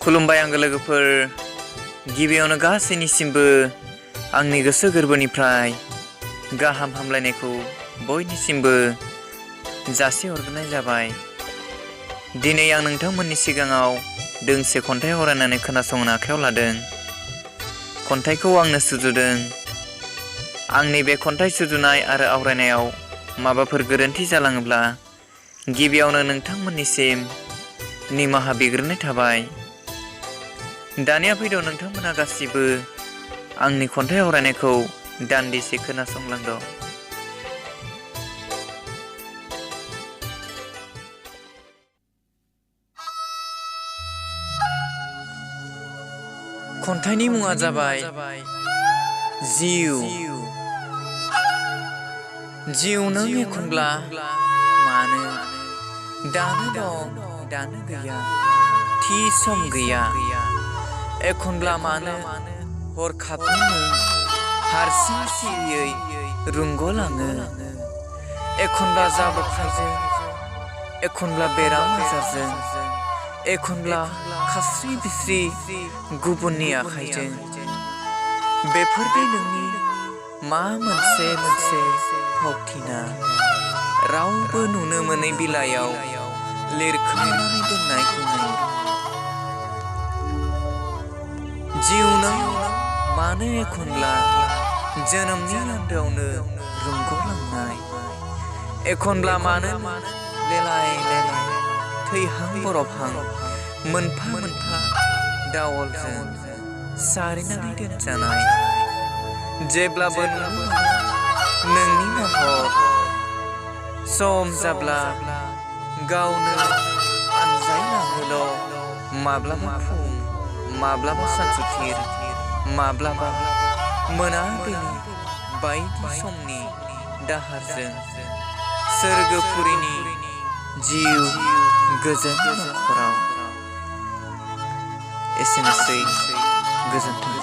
खुलुमबाय आंगो लोगोफोर, गिबियावनो गासैनिसिमबो आंनि गोसो गोरबोनिफ्राय गाहाम हामलायनायखौ बयनिसिमबो जासिहरग्रोनाय जाबाय। दिनै आं नोंथांमोननि सिगाङाव दोंसे खन्थाइ आवरायनानै खोनासंनो आखायाव लादों। खन्थाइखौ आंनो सुजुदों। आंनि बे खन्थाइ सुजुनाय आरो आवरायनायाव माबाफोर गोरोन्थि जालाङोब्ला गिबियावनो नोंथांमोननिसिम निमाहा बिग्रोनाय थाबाय। दानिया फैद' नोंथांमोना गासिबो आंनि खन्थाइ आवरायनायखौ दान्दिसे खोनासंलांद'। खन्थाइनि मुङा जाबाय जिउ। जिउ नों एखनब्ला मानो दानो दं दानो गैया, थि सम गैया। एखनब्ला मानो हरखाबनो नों हारसिं सिरियै रुंग'लाङो। एखनब्ला जाब्रबथायजों, एखनब्ला बेराम आजारजों, एखनब्ला खास्रि बिस्रि गुबुननि आखाइजों। बेफोरदि नोंनि मा मोनसे मोनसे फावथिना, रावबो नुनो मोनै बिलाइयाव लिरखोमानानै दोननाय गुमुर। जिउ नों मानो एखनब्ला जोनोमनि आन्दोआवनो रुंग'लांनाय। एखनब्ला मानो लेलाय लेलाय थैहां बरफहां मोनफा मोनफा दावलजों सारैनानै दोनजानाय। जेब्लाबो नुनो मोनो नोंनि महर, सम जाब्ला गावनो आनज्रायलाङोल'। माब्लाबा फुं, माब्लाबा सानसुथिर, माब्लाबा मोनाबिलि बायदि समनि दाहारजों। सोरगोफुरिनि जिउ गोजोन नखराव। एसेनोसै, गोजोन्थों।